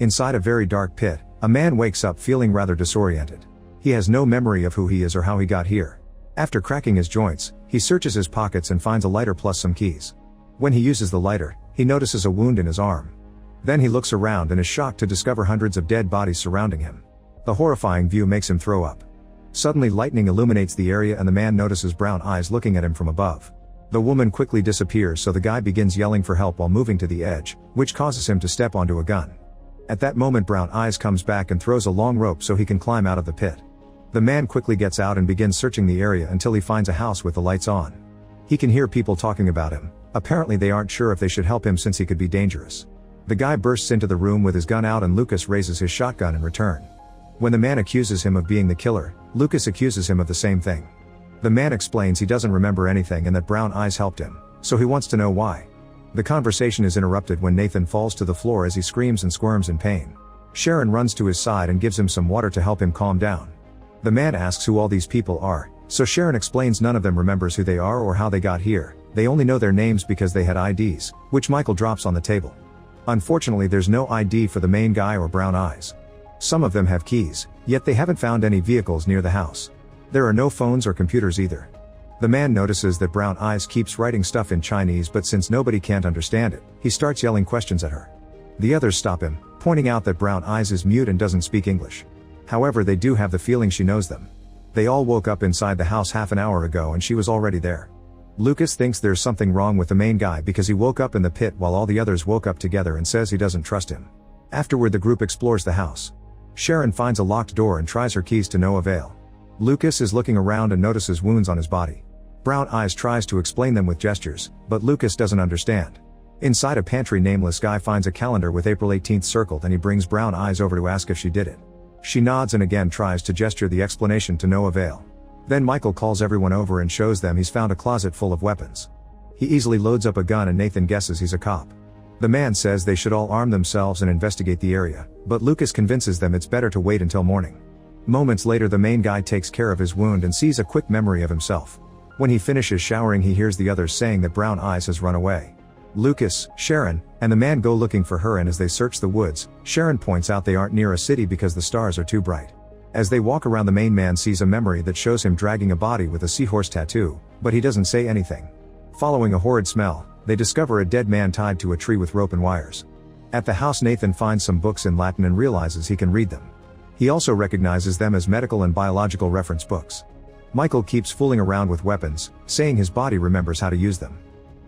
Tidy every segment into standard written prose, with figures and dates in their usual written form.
Inside a very dark pit, a man wakes up feeling rather disoriented. He has no memory of who he is or how he got here. After cracking his joints, he searches his pockets and finds a lighter plus some keys. When he uses the lighter, he notices a wound in his arm. Then he looks around and is shocked to discover hundreds of dead bodies surrounding him. The horrifying view makes him throw up. Suddenly lightning illuminates the area and the man notices brown eyes looking at him from above. The woman quickly disappears, so the guy begins yelling for help while moving to the edge, which causes him to step onto a gun. At that moment brown eyes comes back and throws a long rope so he can climb out of the pit. The man quickly gets out and begins searching the area until he finds a house with the lights on. He can hear people talking about him. Apparently they aren't sure if they should help him since he could be dangerous. The guy bursts into the room with his gun out and Lucas raises his shotgun in return. When the man accuses him of being the killer, Lucas accuses him of the same thing. The man explains he doesn't remember anything and that brown eyes helped him, so he wants to know why. The conversation is interrupted when Nathan falls to the floor as he screams and squirms in pain. Sharon runs to his side and gives him some water to help him calm down. The man asks who all these people are, so Sharon explains none of them remembers who they are or how they got here, they only know their names because they had IDs, which Michael drops on the table. Unfortunately there's no ID for the main guy or brown eyes. Some of them have keys, yet they haven't found any vehicles near the house. There are no phones or computers either. The man notices that brown eyes keeps writing stuff in Chinese, but since nobody can't understand it, he starts yelling questions at her. The others stop him, pointing out that brown eyes is mute and doesn't speak English. However, they do have the feeling she knows them. They all woke up inside the house half an hour ago and she was already there. Lucas thinks there's something wrong with the main guy because he woke up in the pit while all the others woke up together and says he doesn't trust him. Afterward the group explores the house. Sharon finds a locked door and tries her keys to no avail. Lucas is looking around and notices wounds on his body. Brown eyes tries to explain them with gestures, but Lucas doesn't understand. Inside a pantry nameless guy finds a calendar with April 18th circled and he brings brown eyes over to ask if she did it. She nods and again tries to gesture the explanation to no avail. Then Michael calls everyone over and shows them he's found a closet full of weapons. He easily loads up a gun and Nathan guesses he's a cop. The man says they should all arm themselves and investigate the area, but Lucas convinces them it's better to wait until morning. Moments later the main guy takes care of his wound and sees a quick memory of himself. When he finishes showering he hears the others saying that brown eyes has run away. Lucas, Sharon, and the man go looking for her, and as they search the woods, Sharon points out they aren't near a city because the stars are too bright. As they walk around the main man sees a memory that shows him dragging a body with a seahorse tattoo, but he doesn't say anything. Following a horrid smell, they discover a dead man tied to a tree with rope and wires. At the house Nathan finds some books in Latin and realizes he can read them. He also recognizes them as medical and biological reference books. Michael keeps fooling around with weapons, saying his body remembers how to use them.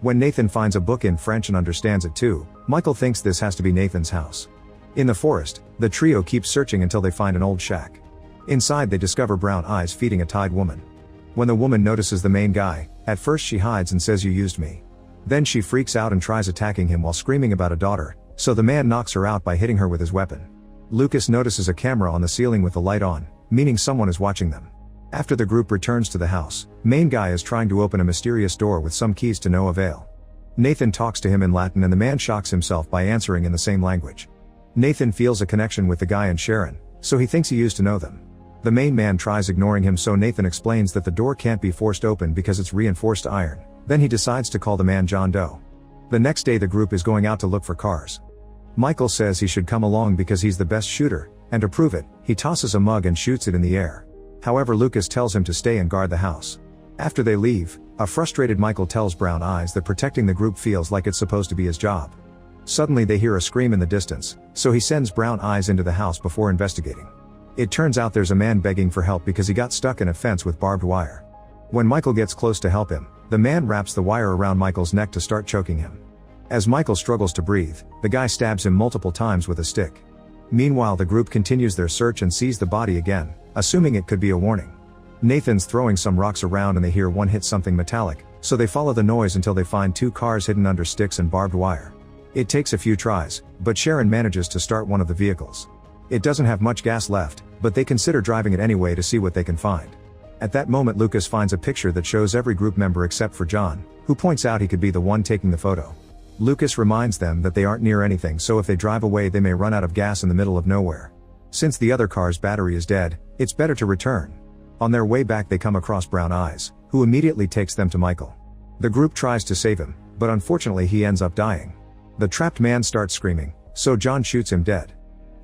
When Nathan finds a book in French and understands it too, Michael thinks this has to be Nathan's house. In the forest, the trio keeps searching until they find an old shack. Inside they discover brown eyes feeding a tied woman. When the woman notices the main guy, at first she hides and says, "You used me." Then she freaks out and tries attacking him while screaming about a daughter, so the man knocks her out by hitting her with his weapon. Lucas notices a camera on the ceiling with the light on, meaning someone is watching them. After the group returns to the house, main guy is trying to open a mysterious door with some keys to no avail. Nathan talks to him in Latin and the man shocks himself by answering in the same language. Nathan feels a connection with the guy and Sharon, so he thinks he used to know them. The main man tries ignoring him, so Nathan explains that the door can't be forced open because it's reinforced iron. Then he decides to call the man John Doe. The next day the group is going out to look for cars. Michael says he should come along because he's the best shooter, and to prove it, he tosses a mug and shoots it in the air. However, Lucas tells him to stay and guard the house. After they leave, a frustrated Michael tells Brown Eyes that protecting the group feels like it's supposed to be his job. Suddenly they hear a scream in the distance, so he sends Brown Eyes into the house before investigating. It turns out there's a man begging for help because he got stuck in a fence with barbed wire. When Michael gets close to help him, the man wraps the wire around Michael's neck to start choking him. As Michael struggles to breathe, the guy stabs him multiple times with a stick. Meanwhile, the group continues their search and sees the body again, assuming it could be a warning. Nathan's throwing some rocks around and they hear one hit something metallic, so they follow the noise until they find two cars hidden under sticks and barbed wire. It takes a few tries, but Sharon manages to start one of the vehicles. It doesn't have much gas left, but they consider driving it anyway to see what they can find. At that moment Lucas finds a picture that shows every group member except for John, who points out he could be the one taking the photo. Lucas reminds them that they aren't near anything, so if they drive away they may run out of gas in the middle of nowhere. Since the other car's battery is dead, it's better to return. On their way back they come across Brown Eyes, who immediately takes them to Michael. The group tries to save him, but unfortunately he ends up dying. The trapped man starts screaming, so John shoots him dead.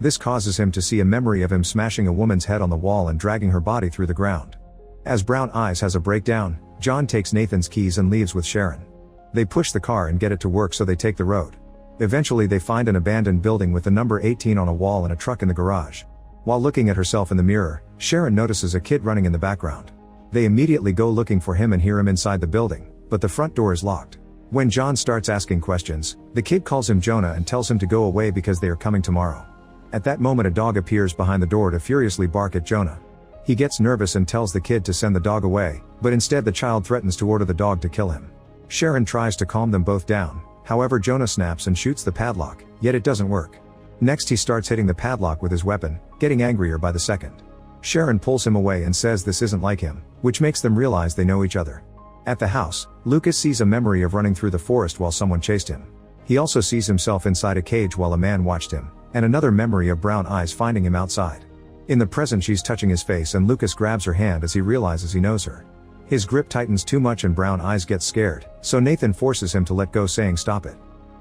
This causes him to see a memory of him smashing a woman's head on the wall and dragging her body through the ground. As Brown Eyes has a breakdown, John takes Nathan's keys and leaves with Sharon. They push the car and get it to work, so they take the road. Eventually they find an abandoned building with the number 18 on a wall and a truck in the garage. While looking at herself in the mirror, Sharon notices a kid running in the background. They immediately go looking for him and hear him inside the building, but the front door is locked. When John starts asking questions, the kid calls him Jonah and tells him to go away because they are coming tomorrow. At that moment a dog appears behind the door to furiously bark at Jonah. He gets nervous and tells the kid to send the dog away, but instead the child threatens to order the dog to kill him. Sharon tries to calm them both down, however Jonah snaps and shoots the padlock, yet it doesn't work. Next he starts hitting the padlock with his weapon, getting angrier by the second. Sharon pulls him away and says this isn't like him, which makes them realize they know each other. At the house, Lucas sees a memory of running through the forest while someone chased him. He also sees himself inside a cage while a man watched him, and another memory of Brown Eyes finding him outside. In the present she's touching his face and Lucas grabs her hand as he realizes he knows her. His grip tightens too much and Brown Eyes gets scared, so Nathan forces him to let go, saying stop it.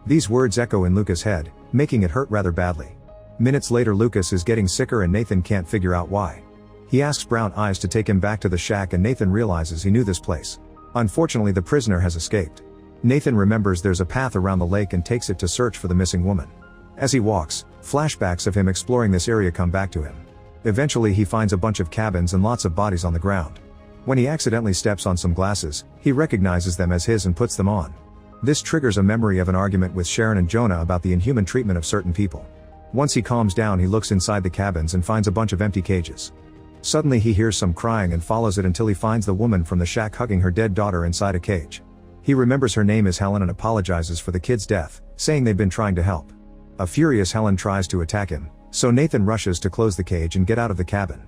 These words echo in Lucas' head, making it hurt rather badly. Minutes later Lucas is getting sicker and Nathan can't figure out why. He asks Brown Eyes to take him back to the shack and Nathan realizes he knew this place. Unfortunately the prisoner has escaped. Nathan remembers there's a path around the lake and takes it to search for the missing woman. As he walks, flashbacks of him exploring this area come back to him. Eventually he finds a bunch of cabins and lots of bodies on the ground. When he accidentally steps on some glasses, he recognizes them as his and puts them on. This triggers a memory of an argument with Sharon and Jonah about the inhuman treatment of certain people. Once he calms down he looks inside the cabins and finds a bunch of empty cages. Suddenly he hears some crying and follows it until he finds the woman from the shack hugging her dead daughter inside a cage. He remembers her name is Helen and apologizes for the kid's death, saying they've been trying to help. A furious Helen tries to attack him, so Nathan rushes to close the cage and get out of the cabin.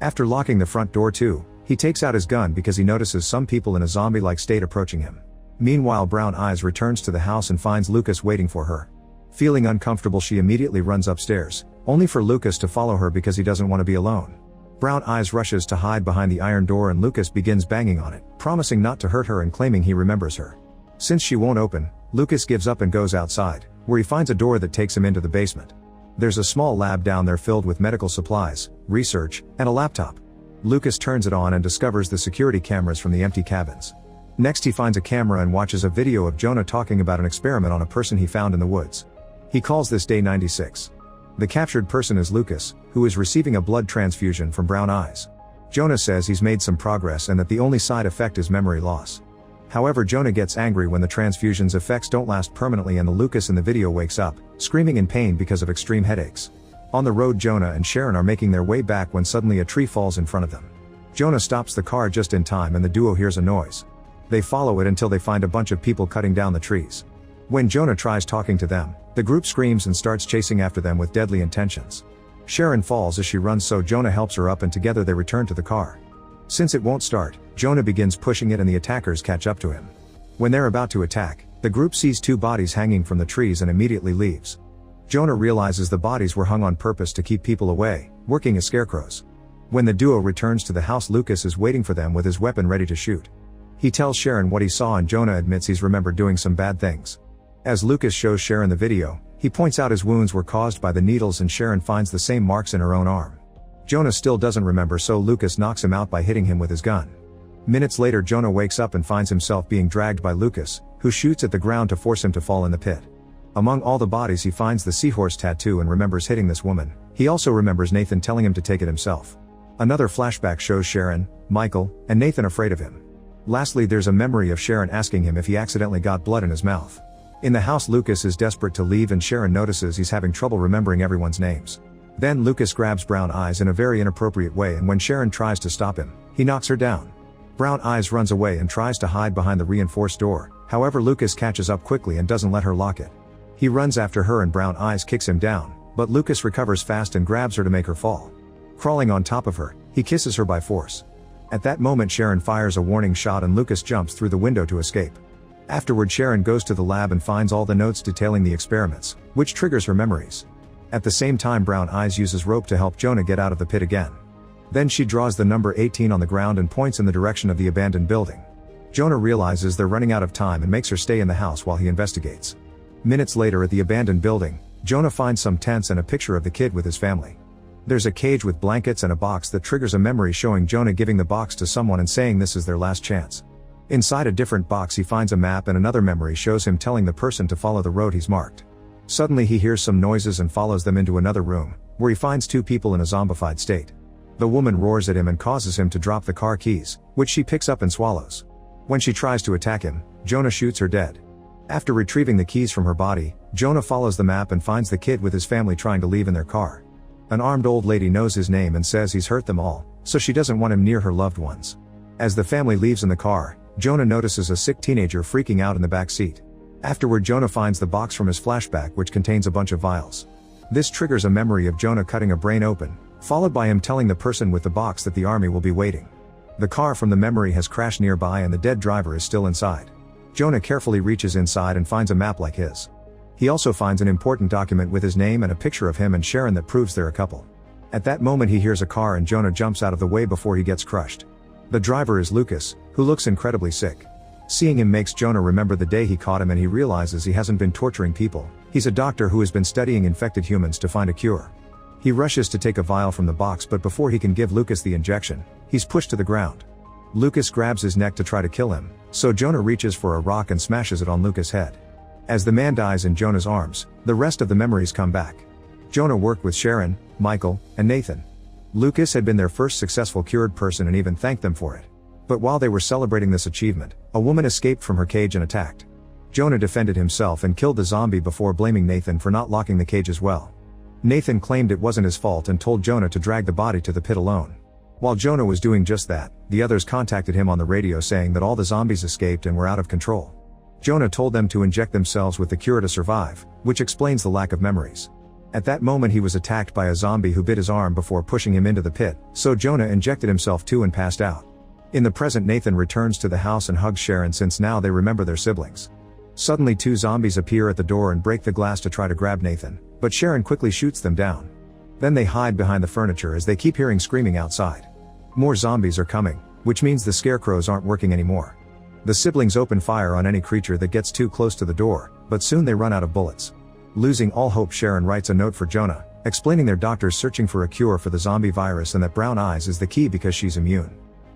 After locking the front door too, he takes out his gun because he notices some people in a zombie-like state approaching him. Meanwhile Brown Eyes returns to the house and finds Lucas waiting for her. Feeling uncomfortable she immediately runs upstairs, only for Lucas to follow her because he doesn't want to be alone. Brown Eyes rushes to hide behind the iron door and Lucas begins banging on it, promising not to hurt her and claiming he remembers her. Since she won't open, Lucas gives up and goes outside, where he finds a door that takes him into the basement. There's a small lab down there filled with medical supplies, research, and a laptop. Lucas turns it on and discovers the security cameras from the empty cabins. Next he finds a camera and watches a video of Jonah talking about an experiment on a person he found in the woods. He calls this Day 96. The captured person is Lucas, who is receiving a blood transfusion from Brown Eyes. Jonah says he's made some progress and that the only side effect is memory loss. However, Jonah gets angry when the transfusion's effects don't last permanently and the Lucas in the video wakes up, screaming in pain because of extreme headaches. On the road Jonah and Sharon are making their way back when suddenly a tree falls in front of them. Jonah stops the car just in time and the duo hears a noise. They follow it until they find a bunch of people cutting down the trees. When Jonah tries talking to them, the group screams and starts chasing after them with deadly intentions. Sharon falls as she runs, so Jonah helps her up and together they return to the car. Since it won't start, Jonah begins pushing it and the attackers catch up to him. When they're about to attack, the group sees two bodies hanging from the trees and immediately leaves. Jonah realizes the bodies were hung on purpose to keep people away, working as scarecrows. When the duo returns to the house, Lucas is waiting for them with his weapon ready to shoot. He tells Sharon what he saw and Jonah admits he's remembered doing some bad things. As Lucas shows Sharon the video, he points out his wounds were caused by the needles and Sharon finds the same marks in her own arm. Jonah still doesn't remember, so Lucas knocks him out by hitting him with his gun. Minutes later Jonah wakes up and finds himself being dragged by Lucas, who shoots at the ground to force him to fall in the pit. Among all the bodies he finds the seahorse tattoo and remembers hitting this woman. He also remembers Nathan telling him to take it himself. Another flashback shows Sharon, Michael, and Nathan afraid of him. Lastly, there's a memory of Sharon asking him if he accidentally got blood in his mouth. In the house Lucas is desperate to leave and Sharon notices he's having trouble remembering everyone's names. Then Lucas grabs Brown Eyes in a very inappropriate way and when Sharon tries to stop him, he knocks her down. Brown Eyes runs away and tries to hide behind the reinforced door, however Lucas catches up quickly and doesn't let her lock it. He runs after her and Brown Eyes kicks him down, but Lucas recovers fast and grabs her to make her fall. Crawling on top of her, he kisses her by force. At that moment Sharon fires a warning shot and Lucas jumps through the window to escape. Afterward Sharon goes to the lab and finds all the notes detailing the experiments, which triggers her memories. At the same time Brown Eyes uses rope to help Jonah get out of the pit again. Then she draws the number 18 on the ground and points in the direction of the abandoned building. Jonah realizes they're running out of time and makes her stay in the house while he investigates. Minutes later at the abandoned building, Jonah finds some tents and a picture of the kid with his family. There's a cage with blankets and a box that triggers a memory showing Jonah giving the box to someone and saying this is their last chance. Inside a different box he finds a map and another memory shows him telling the person to follow the road he's marked. Suddenly he hears some noises and follows them into another room, where he finds two people in a zombified state. The woman roars at him and causes him to drop the car keys, which she picks up and swallows. When she tries to attack him, Jonah shoots her dead. After retrieving the keys from her body, Jonah follows the map and finds the kid with his family trying to leave in their car. An armed old lady knows his name and says he's hurt them all, so she doesn't want him near her loved ones. As the family leaves in the car, Jonah notices a sick teenager freaking out in the back seat. Afterward Jonah finds the box from his flashback which contains a bunch of vials. This triggers a memory of Jonah cutting a brain open, followed by him telling the person with the box that the army will be waiting. The car from the memory has crashed nearby and the dead driver is still inside. Jonah carefully reaches inside and finds a map like his. He also finds an important document with his name and a picture of him and Sharon that proves they're a couple. At that moment he hears a car and Jonah jumps out of the way before he gets crushed. The driver is Lucas, who looks incredibly sick. Seeing him makes Jonah remember the day he caught him and he realizes he hasn't been torturing people. He's a doctor who has been studying infected humans to find a cure. He rushes to take a vial from the box but before he can give Lucas the injection, he's pushed to the ground. Lucas grabs his neck to try to kill him, so Jonah reaches for a rock and smashes it on Lucas' head. As the man dies in Jonah's arms, the rest of the memories come back. Jonah worked with Sharon, Michael, and Nathan. Lucas had been their first successful cured person and even thanked them for it. But while they were celebrating this achievement, a woman escaped from her cage and attacked. Jonah defended himself and killed the zombie before blaming Nathan for not locking the cage as well. Nathan claimed it wasn't his fault and told Jonah to drag the body to the pit alone. While Jonah was doing just that, the others contacted him on the radio saying that all the zombies escaped and were out of control. Jonah told them to inject themselves with the cure to survive, which explains the lack of memories. At that moment he was attacked by a zombie who bit his arm before pushing him into the pit, so Jonah injected himself too and passed out. In the present Nathan returns to the house and hugs Sharon since now they remember their siblings. Suddenly two zombies appear at the door and break the glass to try to grab Nathan, but Sharon quickly shoots them down. Then they hide behind the furniture as they keep hearing screaming outside. More zombies are coming, which means the scarecrows aren't working anymore. The siblings open fire on any creature that gets too close to the door, but soon they run out of bullets. Losing all hope, Sharon writes a note for Jonah, explaining their doctors searching for a cure for the zombie virus and that Brown Eyes is the key because she's immune.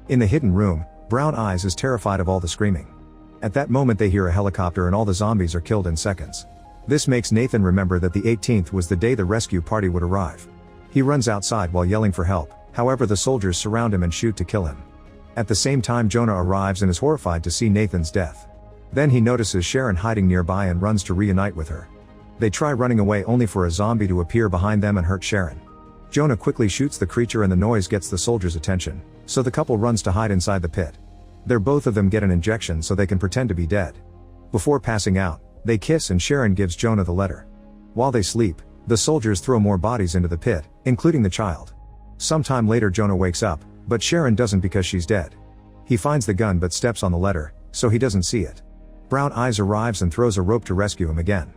In the hidden room, Brown Eyes is terrified of all the screaming. At that moment they hear a helicopter and all the zombies are killed in seconds. This makes Nathan remember that the 18th was the day the rescue party would arrive. He runs outside while yelling for help, however the soldiers surround him and shoot to kill him. At the same time Jonah arrives and is horrified to see Nathan's death. Then he notices Sharon hiding nearby and runs to reunite with her. They try running away only for a zombie to appear behind them and hurt Sharon. Jonah quickly shoots the creature and the noise gets the soldiers' attention, so the couple runs to hide inside the pit. There both of them get an injection so they can pretend to be dead. Before passing out, they kiss and Sharon gives Jonah the letter. While they sleep, the soldiers throw more bodies into the pit, including the child. Sometime later Jonah wakes up, but Sharon doesn't because she's dead. He finds the gun but steps on the letter, so he doesn't see it. Brown Eyes arrives and throws a rope to rescue him again.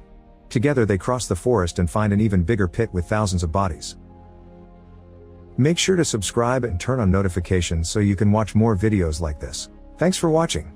Together they cross the forest and find an even bigger pit with thousands of bodies. Make sure to subscribe and turn on notifications so you can watch more videos like this. Thanks for watching.